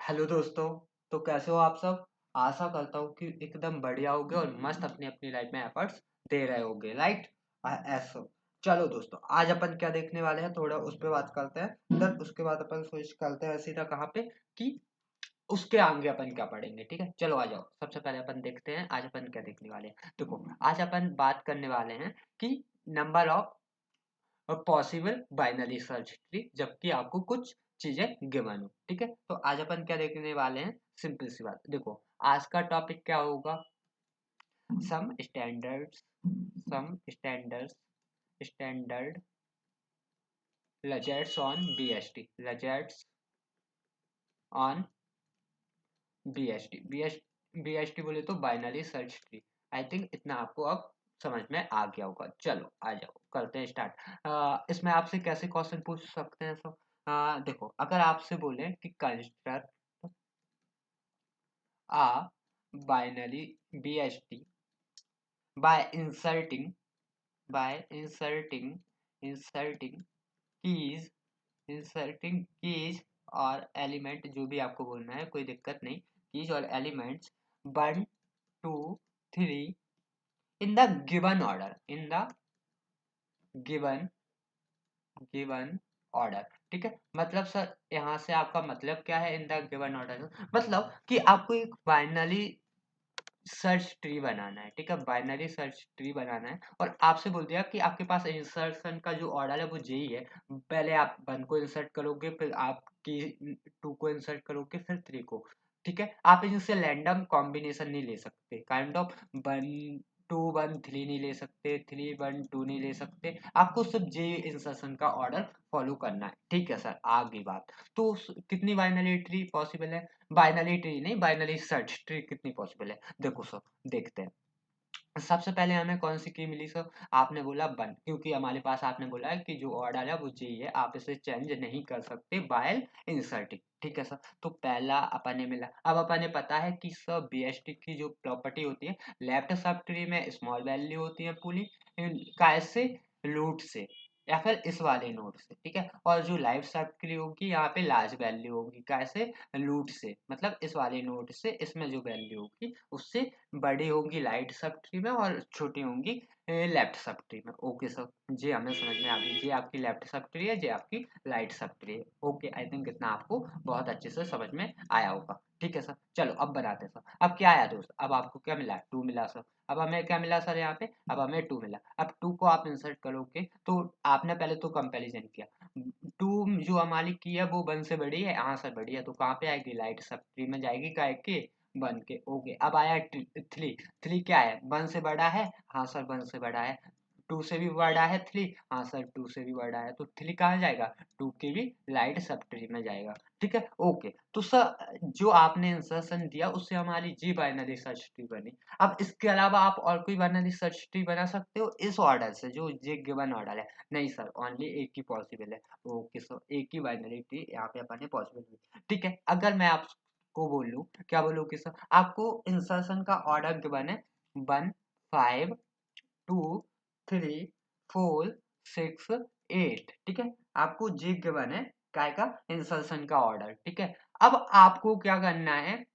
Hello दोस्तों। तो कैसे हो आप सब। आशा करता हूँ कि एकदम बढ़िया होगे और मस्त अपनी अपनी लाइफ में एफर्ट्स दे रहे होगे, राइट। ऐसा। चलो दोस्तों, आज अपन क्या देखने वाले हैं, थोड़ा उस पे बात करते हैं, देन उसके बाद अपन स्विच करते हैं सीधा कहाँ पे कि उसके आगे अपन क्या पढ़ेंगे। ठीक है, चलो आ जाओ। सबसे पहले अपन देखते हैं आज अपन क्या देखने वाले हैं। देखो, आज अपन बात करने वाले हैं कि number of possible binary search tree, जबकि आपको कुछ चीजें गिवन हो। ठीक है, तो आज अपन क्या देखने वाले हैं, सिंपल सी बात। देखो, आज का टॉपिक क्या होगा, सम स्टैंडर्ड्स सम स्टैंडर्ड लजेट्स ऑन बीएसटी, लजेट्स ऑन बीएसटी बोले तो binary search tree. I think इतना आपको अब समझ में आ गया होगा। चलो आ जाओ, करते हैं स्टार्ट। इसमें आपसे कैसे क्वेश्चन पूछ सकते हैं सब। देखो, अगर आपसे बोले कि construct a binary BST bye inserting inserting keys और एलिमेंट, जो भी आपको बोलना है कोई दिक्कत नहीं, कीज और elements 1 2 3 in the given order, in the given given order. ठीक है, मतलब सर यहाँ से आपका मतलब क्या है, इन द गिवन ऑर्डर मतलब कि आपको एक बाइनरी सर्च ट्री बनाना है। ठीक है, बाइनरी सर्च ट्री बनाना है और आपसे बोल दिया कि आपके पास इंसर्शन का जो ऑर्डर है वो यही है। पहले आप 1 को इंसर्ट करोगे, फिर आपकी 2 को इंसर्ट करोगे, फिर 3 को। ठीक है, आप इनसे रैंडम कॉम्बिनेशन नहीं ले सकते, काइंड ऑफ 1 2 1 3 नहीं ले सकते, 3 1 2 नहीं ले सकते। आपको सिर्फ जे इंसर्शन का ऑर्डर फॉलो करना है। ठीक है सर, आगे बात। तो कितनी बाइनरी ट्री पॉसिबल है, बाइनरी ट्री नहीं, बाइनरी सर्च ट्री कितनी पॉसिबल है, देखो सर, देखते हैं। सबसे पहले हमें कौन सी की मिली सर, आपने बोला 1, क्योंकि हमारे पास आपने बोला है कि जो ऑर्डर है वो चाहिए, आप इसे चेंज नहीं कर सकते बाय इंसर्टिंग। ठीक है सर, तो पहला अपन ने मिला। अब अपन ने पता है कि सर बीएसटी की जो प्रॉपर्टी होती है, लेफ्ट सब ट्री में स्मॉल वैल्यू होती है पूरी, कैसे, रूट से या फिर इस वाले नोड से। ठीक है, और जो लाइफ सब ट्री होगी यहाँ पे लार्ज वैल्यू होगी, कैसे, रूट से, मतलब इस वाले नोड से इसमें जो वैल्यू होगी उससे बड़ी होंगी लाइट सब ट्री में और छोटी होंगी लेफ्ट सब ट्री में। ओके सर, जी हमें समझ में आ गई, जी आपकी लेफ्ट सब ट्री है, जी आपकी राइट सब ट्री है। ओके, आई थिंक इतना आपको बहुत अच्छे से समझ में आया होगा। ठीक है सर, चलो अब बनाते हैं सर। अब क्या आया दोस्त, अब आपको क्या मिला, 2 मिला सर। अब हमें क्या मिला सर, यहाँ पे अब हमें 2 मिला। अब 2 को आप इंसर्ट करोगे तो आपने पहले तो कंपैरिजन किया, 2 जो हमारी की है वो 1 से बड़ी है, हाँ सर बड़ी है, तो कहाँ पे आएगी, लाइट सब ट्री में जाएगी, काय के 1 के। ओके, अब आया 3, 3 क्या है, 1 से बड़ा है, हाँ सर 1 से बड़ा है। 2 से भी बड़ा है 3, हाँ सर 2 से भी बड़ा है, तो 3 कहाँ जाएगा, 2 के भी लाइट सब ट्री में जाएगा। ठीक है, ओके। तो सर जो आपने इंसर्शन दिया उससे हमारी जी बाइनरी सर्च ट्री बनी। अब इसके अलावा आप और कोई बाइनरी सर्च ट्री बना सकते हो इस ऑर्डर से, जो जे गिवन ऑर्डर है, नहीं सर ओनली एक ही पॉसिबल है। ओके सर, एक ही बाइनरी ट्री यहाँ पे अपन ने पॉसिबल। ठीक है, अगर मैं आपको बोलूं, क्या बोलूं कि सर आपको इंसर्शन का ऑर्डर गिवन है 1 5 2 3 4 6 8। ठीक है, आपको जे गिवन है काय का, इंसर्शन का ऑर्डर। ठीक है, अब आपको क्या करना है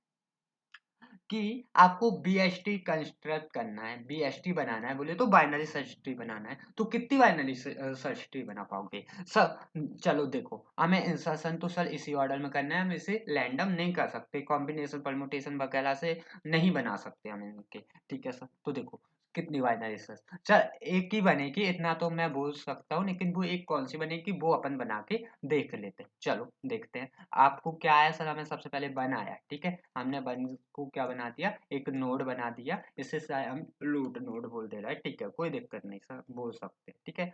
कि आपको बीएसटी कंस्ट्रक्ट करना है, बीएसटी बनाना है, बोले तो बाइनरी सर्च ट्री बनाना है। तो कितनी बाइनरी सर्च ट्री बना पाओगे सर। चलो देखो, हमें इंसर्शन तो सर इसी ऑर्डर में करना है, हम इसे रैंडम नहीं कर सकते, कॉम्बिनेशन परमुटेशन वगैरह से नहीं बना सकते हम इनके। ठीक है सर, तो देखो कितनी बाइनरी सर्च, चल एक ही बनेगी इतना तो मैं बोल सकता हूँ, लेकिन वो एक कौन सी बनेगी वो अपन बना के देख लेते हैं। चलो देखते हैं। आपको क्या आया सर, हमें सबसे पहले 1 आया। ठीक है, हमने 1 को क्या बना दिया, एक नोड बना दिया, इसे शायद हम रूट नोड बोल दे रहा है। ठीक है, कोई दिक्कत नहीं सर, बोल सकते हैं। ठीक है,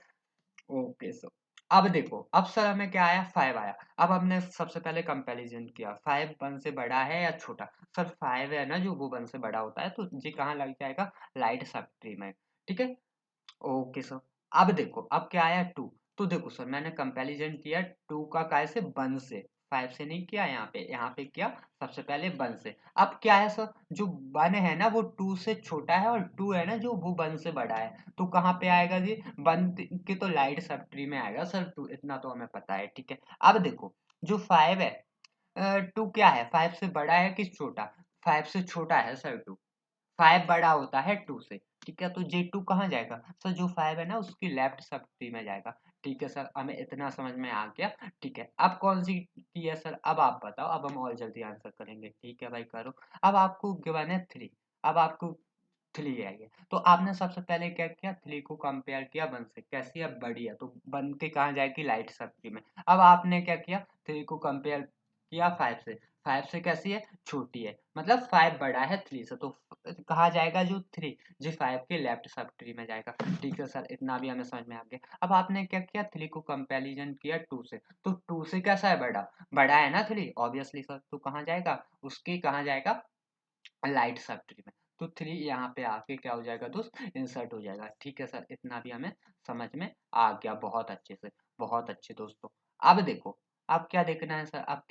ओके सर। अब देखो, अब सर हमें क्या आया, 5 आया। अब हमने सबसे पहले कंपैरिजन किया, 5 1 से बड़ा है या छोटा। सर 5 है ना, जो वो 1 से बड़ा होता है, तो जी कहाँ लग जाएगा, लाइट सब ट्री में। ठीक है, ओके सर। अब देखो, अब क्या आया 2। तो देखो सर, मैंने कंपैरिजन किया 2 का काय से, 1 से, 5 से नहीं किया, यहाँ पे किया सबसे पहले 1 से। अब क्या है सर, जो 1 है ना वो 2 से छोटा है, और 2 है ना जो वो 1 से बड़ा है, तो कहाँ पे आएगा जी, 1 के तो लाइट सब ट्री में आएगा सर 2, इतना तो हमें पता है। ठीक है, अब देखो जो 5 है, टू क्या है, 5 से बड़ा है कि छोटा? 5 से छोटा है सर टू। 5 बड़ा होता है 2 से, ठीक है? तो J2 कहाँ जाएगा? सर जो 5 है ना उसकी लेफ्ट सब ट्री में जाएगा। ठीक है सर, हमें इतना समझ में आ गया। ठीक है, अब कौन सी की है सर? अब आप बताओ, अब हम और जल्दी आंसर करेंगे। ठीक है भाई करो। अब आपको गिवन है 3, अब आपको 3 आइए। तो आपने सबसे पहले क्या किया, 3 को कंपेयर किया 1 से, कैसी है? बड़ी है, तो 1 के कहाँ जाएगी? लाइट सब ट्री में। अब आपने क्या किया, 3 को कंपेयर किया 5 से, 5 से कैसी है? छोटी है, मतलब 5 बड़ा है 3 से, तो कहाँ जाएगा जो 3? जी 5 के लेफ्ट सब ट्री में जाएगा। ठीक है सर, इतना भी हमें समझ में आ गया। अब आपने क्या किया, 3 को कंपैरिजन किया 2 से, तो 2 से कैसा है? बड़ा, बड़ा है ना 3 ऑब्वियसली सर, तो कहाँ जाएगा? उसके कहाँ जाएगा? लाइट सब ट्री में। तो 3 यहाँ पे आके क्या हो जाएगा दोस्त? इंसर्ट हो जाएगा। ठीक है सर, इतना भी हमें समझ में आ गया बहुत अच्छे से, बहुत अच्छे दोस्तों। अब देखो, अब क्या देखना है सर? अब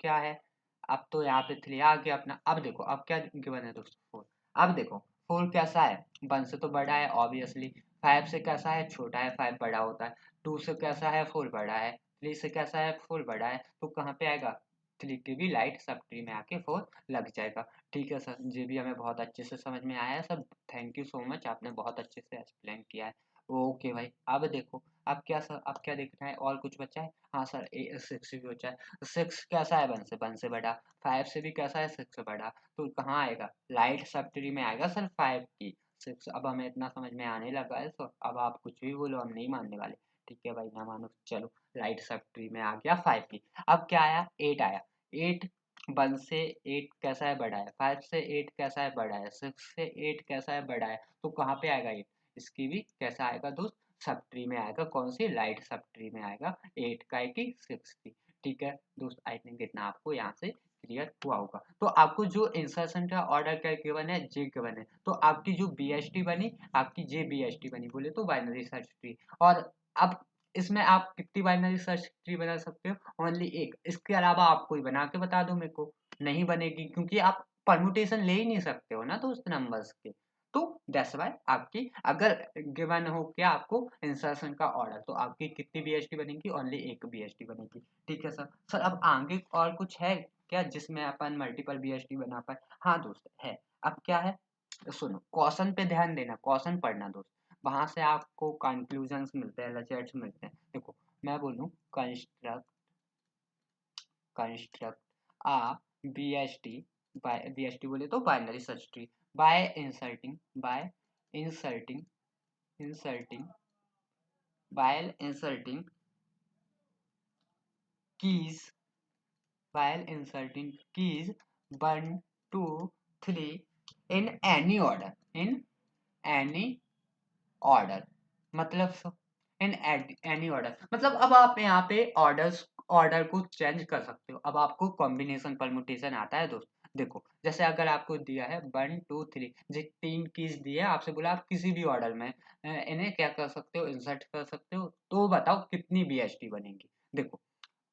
क्या है? अब तो यहाँ पे 3 आ गया अपना। अब देखो अब क्या गिवन है दोस्तों? 4। अब देखो 4 कैसा है? 1 से तो बड़ा है ऑब्वियसली। 5 से कैसा है? छोटा है, 5 बड़ा होता है। 2 से कैसा है? 4 बड़ा है। 3 से कैसा है? 4 बड़ा है। तो कहाँ पे आएगा? 3 की भी लाइट सब ट्री में आके 4 लग जाएगा। ठीक है सर, ये भी हमें बहुत अच्छे से समझ में आया है sir. Thank you so much, आपने बहुत अच्छे से एक्सप्लेन किया है। ओके भाई, अब देखो, अब क्या सर, अब क्या देखना है? और कुछ बचा है? हाँ सर, 6 भी बचा है। 6 कैसा है? 1 से, 1 से बड़ा। 5 से भी कैसा है? 6 से बड़ा। तो कहाँ आएगा? लाइट सब ट्री में आएगा सर 5 की। 6, अब हमें इतना समझ में आने लगा है सर, अब आप कुछ भी बोलो हम नहीं मानने वाले। ठीक है भाई, ना मानो, चलो। लाइट सब ट्री में आ गया 5 की। अब क्या आया? 8 आया। 8, 1 से 8 कैसा है? बड़ा है। 5 से 8 कैसा है? बड़ा है। 6 से 8 कैसा है? बड़ा है। तो कहाँ पे आएगा 8? इसकी भी कैसा आएगा दोस्त? सब ट्री में आएगा। कौन सी? लाइट सब ट्री में आएगा। 8 का है कि 6 की। ठीक है दोस्त, आई थिंक इतना आपको यहाँ से क्लियर हुआ होगा। तो आपको जो इंसर्शन का ऑर्डर क्या गिवन है? जे गिवन है। तो आपकी जो BST बनी, आपकी जे BST बनी, बोले तो बाइनरी सर्च ट्री। और अब इसमें आप कितनी बाइनरी सर्च ट्री बना सकते हो? ओनली एक। इसके अलावा आप कोई बना के बता दो मेरे को। नहीं बनेगी, क्योंकि आप परमुटेशन ले ही नहीं सकते हो ना दोस्त नंबर्स के। तो दैट्स व्हाई आपकी अगर गिवन हो क्या आपको इंसर्शन का ऑर्डर, तो आपकी कितनी BST बनेगी? ओनली एक BST बनेगी। ठीक है सर। सर अब आगे और कुछ है क्या जिसमें अपन मल्टीपल BST बना पाए? हाँ दोस्त है। अब क्या है? सुनो, क्वेश्चन पे ध्यान देना, क्वेश्चन पढ़ना दोस्त। वहां से आपको कंक्लूजन्स मिलते हैं, रिजल्ट्स मिलते हैं। देखो, मैं बोलूँ, construct construct BST, by BST बोले तो binary search tree, by inserting inserting inserting keys inserting keys 1 2 3 in any order, in any order, मतलब इन एनी ऑर्डर, मतलब अब आप यहाँ पे ऑर्डर को चेंज कर सकते हो। अब आपको कॉम्बिनेशन परमुटेशन आता है दोस्त। देखो, जैसे अगर आपको दिया है 1 2 3, जो 3 कीज दी है, आपसे बोला आप किसी भी ऑर्डर में इन्हें क्या कर सकते हो? इंसर्ट कर सकते हो। तो बताओ कितनी BST बनेगी? देखो,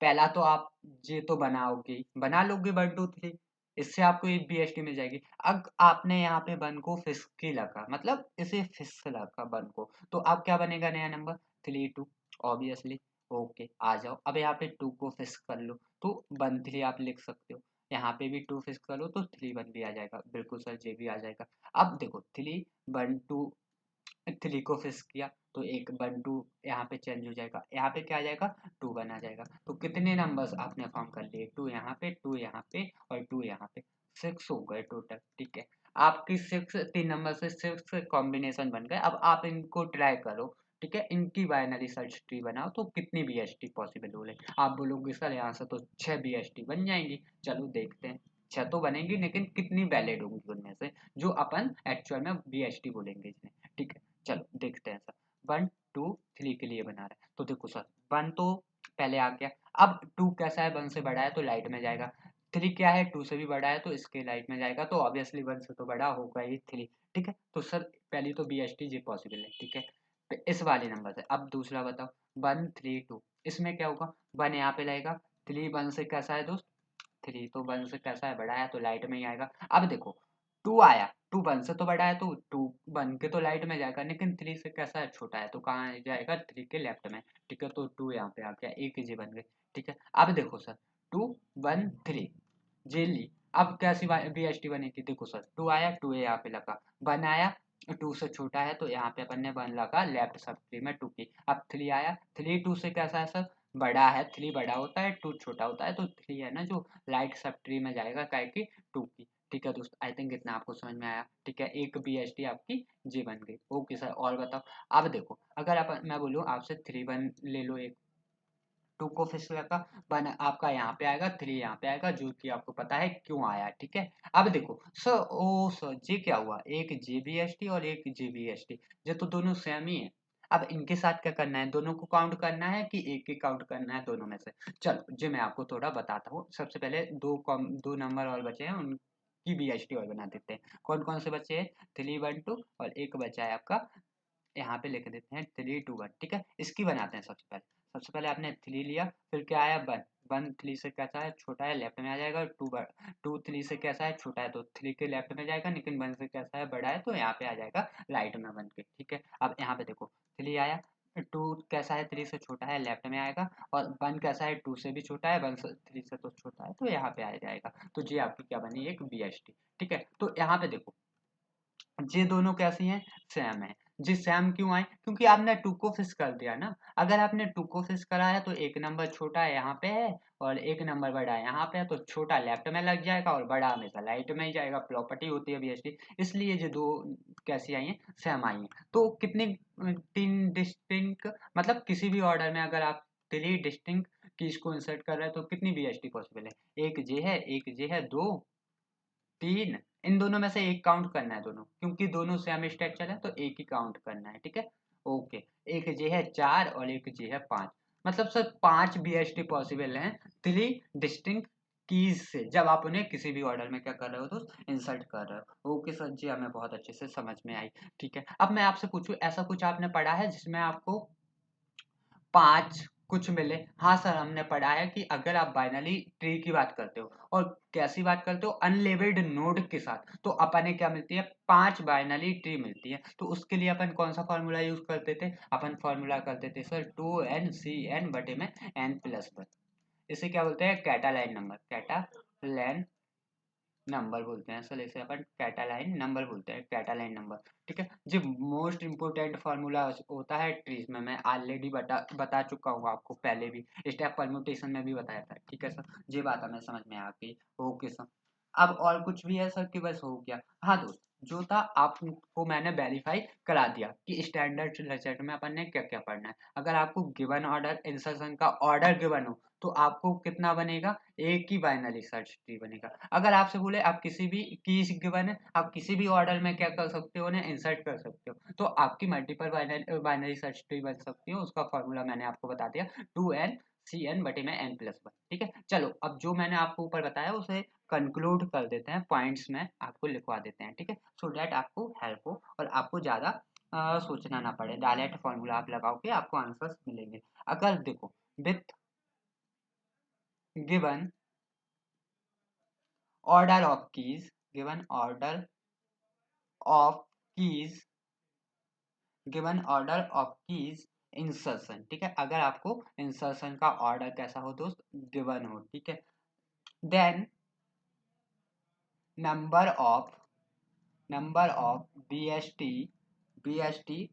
पहला तो आप ये तो बनाओगे, बना लोगे 1 2 3, इससे आपको एक BST मिल जाएगी। अब आपने यहाँ पे 1 को फिस्की लगा, मतलब इसे फिस लगा 1 को, तो अब क्या बनेगा नया नंबर? 3 2 ऑब्वियसली। ओके, आ जाओ, अब यहाँ पे 2 को फिक्स कर लो, तो 1 3 आप लिख सकते हो। यहाँ पे भी 2 फिक्स कर लो तो 3 1 भी आ जाएगा, बिल्कुल सर, ये भी आ जाएगा। अब देखो, 3 1 2 3 को फिक्स किया, तो एक 1 2 यहाँ पे चेंज हो जाएगा, यहाँ पे क्या आ जाएगा? 2 1 आ जाएगा। तो कितने नंबर्स आपने फॉर्म कर लिए? 2 यहाँ पे, 2 यहाँ पे और 2 यहाँ पे, 6 हो गए टोटल। ठीक है, आपकी 6 3 नंबर से 6 कॉम्बिनेशन बन गए। अब आप इनको ट्राई करो। ठीक है, इनकी बाइनरी सर्च ट्री बनाओ, तो कितनी BST पॉसिबल हो रही? आप बोलोगे सर यहाँ से तो 6 BST बन जाएंगी। चलो देखते हैं, 6 तो बनेंगी, लेकिन कितनी वैलिड होंगी उनमें से, जो अपन एक्चुअल में BST बोलेंगे इसमें। ठीक है, चलो देखते हैं सर। 1 2 3 के लिए बना रहे हैं, तो देखो सर, 1 तो पहले आ गया। अब 2 कैसा है? 1 से बड़ा है, तो लाइट में जाएगा। 3 क्या है? 2 से भी बड़ा है, तो इसके लाइट में जाएगा, तो ऑब्वियसली 1 से तो बड़ा होगा ही 3। ठीक है, तो सर पहली तो BST जी पॉसिबल है। ठीक है, तो इस वाले नंबर से। अब दूसरा बताओ, 1 3 2, इसमें क्या होगा? 1 यहाँ पे लगेगा। 3 1 से कैसा है दोस्त? 3 तो 1 से कैसा है? बड़ा है, तो लाइट में ही आएगा। अब देखो, 2 आया, 2 1 से तो बड़ा है, तो 2 1 के तो लाइट में जाएगा, लेकिन 3 से कैसा है? छोटा है, तो कहाँ जाएगा? 3 के लेफ्ट में। ठीक है, तो 2 यहाँ पे आ गया, एक जी बन गई। ठीक है, अब देखो सर, 2 1 3 जेली। अब कैसी BST बनेगी, देखो सर 2 आया, 2 ए यहाँ पे लगा, 1 आया, 2 से छोटा है तो यहाँ पे अपन ने 1 लगा लेफ्ट सब ट्री में 2 की। अब 3 आया, 3 2 से कैसा है सर, बड़ा है, 3 बड़ा होता है 2 छोटा होता है, तो 3 है ना जो लाइट सब ट्री में जाएगा काय की 2 की। ठीक है दोस्त, आई थिंक इतना आपको समझ में आया। ठीक है, एक BST आपकी जी बन गई। ओके सर, और बताओ। अब देखो, अगर आप मैं बोलूँ आपसे 3 1 ले लो, एक 2 को फिश लगा, 1 आपका यहाँ पे आएगा, 3 यहाँ पे आएगा, जो कि आपको पता है क्यों आया। ठीक है, अब देखो सर, ओ सर जी क्या हुआ, एक JBST और एक JBST, ये तो दोनों सेम ही है। अब इनके साथ क्या करना है, दोनों को काउंट करना है कि एक ही काउंट करना है दोनों में से। चलो जी मैं आपको थोड़ा बताता हूँ। सबसे पहले दो नंबर और बचे हैं, उनकी BST और बना देते हैं। कौन कौन से बचे हैं, 3 1 2, और एक बचा है आपका, यहाँ पे लिख देते हैं 3 2 1। ठीक है, इसकी बनाते हैं। सबसे पहले आपने 3 लिया, फिर क्या आया 1, 1 3 से कैसा है, छोटा है, लेफ्ट में आ जाएगा। 2 3 से कैसा है, छोटा है, तो 3 के लेफ्ट में जाएगा, लेकिन 1 से कैसा है, बड़ा है, तो यहाँ पे आ जाएगा राइट में 1 के। ठीक है, अब यहाँ पे देखो 3 आया, 2 कैसा है, 3 से छोटा है, लेफ्ट में आएगा, और 1 कैसा है, 2 से भी छोटा है, 1 से 3 से तो छोटा है, तो यहाँ पे आ जाएगा। तो ये आपकी क्या बनी, एक BST। ठीक है, तो यहाँ पे देखो ये दोनों कैसी हैं, सेम है। जी सेम क्यों आए, क्योंकि आपने 2 को फिक्स कर दिया ना। अगर आपने 2 को फिक्स करा है तो एक नंबर छोटा है यहाँ पे है, और एक नंबर बड़ा है यहाँ पे है, तो छोटा लेफ्ट में लग जाएगा और बड़ा हमेशा राइट में ही जाएगा। प्रॉपर्टी होती है BST, इसलिए ये दो कैसी आई हैं, सेम आई हैं। तो कितनी 3 डिस्टिंक्ट, मतलब किसी भी ऑर्डर में अगर आप 3 डिस्टिंक्ट कीज को इंसर्ट कर रहे हैं तो कितनी BST पॉसिबल है, एक जे है, एक जे है, 2 3, इन दोनों में से एक काउंट करना है दोनों, क्योंकि दोनों सेम स्ट्रक्चर है तो एक ही काउंट करना है। ठीक है, ओके। एक जे है 4 और एक जे है 5, मतलब सर 5 BST पॉसिबल हैं 3 डिस्टिंक्ट कीज से, जब आप उन्हें किसी भी ऑर्डर में क्या कर रहे हो तो इंसर्ट कर रहे हो। ओके सर जी, हमें बहुत अच्छे से समझ में आई। ठीक है, अब मैं आपसे पूछूं, ऐसा कुछ आपने पढ़ा है जिसमें आपको 5 कुछ मिले। हाँ सर, हमने पढ़ा है कि अगर आप बाइनरी ट्री की बात करते हो, और कैसी बात करते हो, अनलेबल्ड नोड के साथ, तो अपन क्या मिलती है, 5 बाइनरी ट्री मिलती है। तो उसके लिए अपन कौन सा फॉर्मूला यूज करते थे, अपन फॉर्मूला करते थे सर 2NCN बटे में n+1। इसे क्या बोलते हैं, कैटालाइन नंबर, कैटालाइन नंबर बोलते हैं सर, इसे अपन कैटालाइन नंबर बोलते हैं, कैटालाइन नंबर। ठीक है जी, मोस्ट इंपोर्टेंट फार्मूला होता है ट्रीज में, मैं ऑलरेडी बता चुका हूँ आपको पहले भी, स्टेप परम्यूटेशन में भी बताया था। ठीक है सर, ये बात हमें समझ में आ गई। ओके सर, अब और कुछ भी है सर कि बस हो गया। हाँ दोस्त, जो था आपको मैंने वेरीफाई करा दिया कि स्टैंडर्ड रिजल्ट में अपन ने क्या क्या पढ़ना है। अगर आपको गिवन ऑर्डर इंसर्शन का ऑर्डर गिवन हो तो आपको कितना बनेगा, एक ही बाइनरी सर्च ट्री बनेगा। अगर आपसे बोले आप किसी भी कीज गिवन है, आप किसी भी ऑर्डर में क्या कर सकते हो, उन्हें इंसर्ट कर सकते हो, तो आपकी मल्टीपल बाइनरी सर्च ट्री बन सकती है। उसका फॉर्मूला मैंने आपको बता दिया, 2NCN बटे में n+1। ठीक है, चलो अब जो मैंने आपको ऊपर बताया उसे कंक्लूड कर देते हैं, पॉइंट्स में आपको लिखवा देते हैं। ठीक है, सो दैट आपको हेल्प हो और आपको ज़्यादा सोचना ना पड़े, डायरेक्ट फॉर्मूला आप लगाओ के आपको आंसर्स मिलेंगे। अगर देखो, with given order of keys, given order of keys, given order of keys insertion। ठीक है, अगर आपको इंसर्शन का ऑर्डर कैसा हो दोस्त, गिवन हो। ठीक है, then number of BST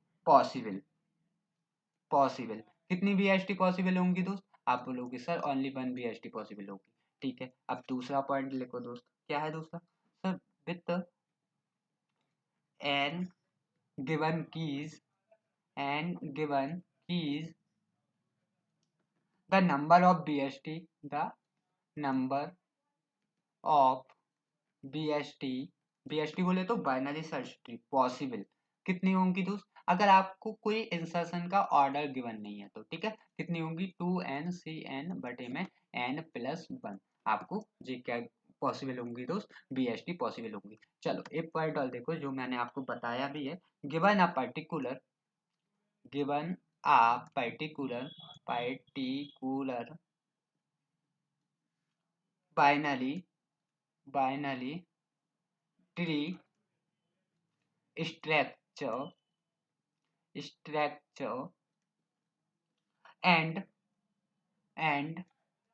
possible, कितनी BST पॉसिबल होंगी दोस्त, आप बोलोगे सर ओनली 1 BST पॉसिबल होगी। ठीक है, अब दूसरा पॉइंट लिखो दोस्त, क्या है दूसरा, sir with an given keys and given keys, the number of BST, the number of BST बोले तो बाइनरी सर्च ट्री पॉसिबल कितनी होंगी दोस्त, अगर आपको कोई इंसर्शन का ऑर्डर गिवन नहीं है तो। ठीक है, कितनी होंगी, 2NCN बटे में n+1, आपको जी क्या पॉसिबल होंगी दोस्त, BST पॉसिबल होंगी। चलो एक पॉइंट और देखो जो मैंने आपको बताया भी है, given a particular, given a particular binary tree structure and and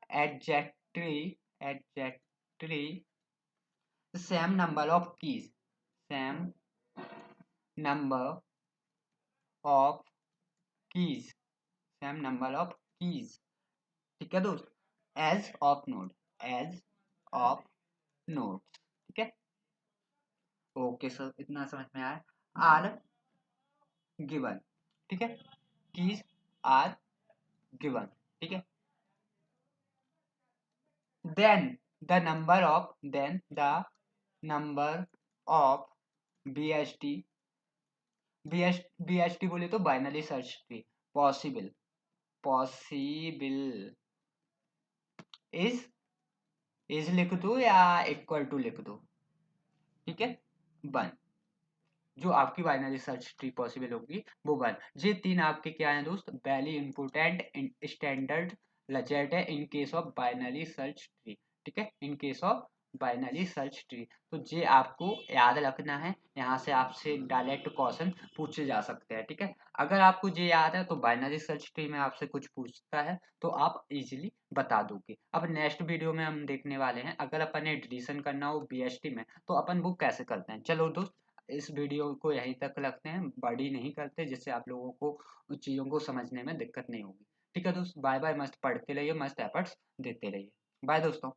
adjective exactly the same number of keys, same number of keys, same number of keys, ठीक है दोस्त, edge of node, edge of nodes, ठीक है। Okay sir, इतना समझ में आया। Are given, ठीक है, कीज आर गिवन, ठीक है। Then the number of BST, BST बोले तो binary search tree, possible, possible is लिख दो या इक्वल टू लिख दो, ठीक है, 1, जो आपकी बाइनरी सर्च ट्री पॉसिबल होगी वो 1। ये 3 आपके क्या है दोस्त, वेरी इंपोर्टेंट स्टैंडर्ड लजेट है in case of binary search tree, ठीक है, in case of binary search tree. तो ये आपको याद रखना है, यहाँ से आपसे डायरेक्ट क्वेश्चन पूछे जा सकते हैं, ठीक है। अगर आपको ये याद है तो बाइनरी सर्च ट्री में आपसे कुछ पूछता है तो आप इजीली बता दोगे। अब नेक्स्ट वीडियो में हम देखने वाले हैं, अगर अपन ने एडिशन करना हो बीएसटी में तो अपन वो कैसे करते हैं। चलो दोस्त, इस वीडियो को यहीं तक रखते हैं, बड़ी नहीं करते, जिससे आप लोगों को चीज़ों को समझने में दिक्कत नहीं होगी। ठीक है दोस्त, बाय बाय, मस्त पढ़ते रहिए, मस्त एफर्ट्स देते रहिए, बाय दोस्तों।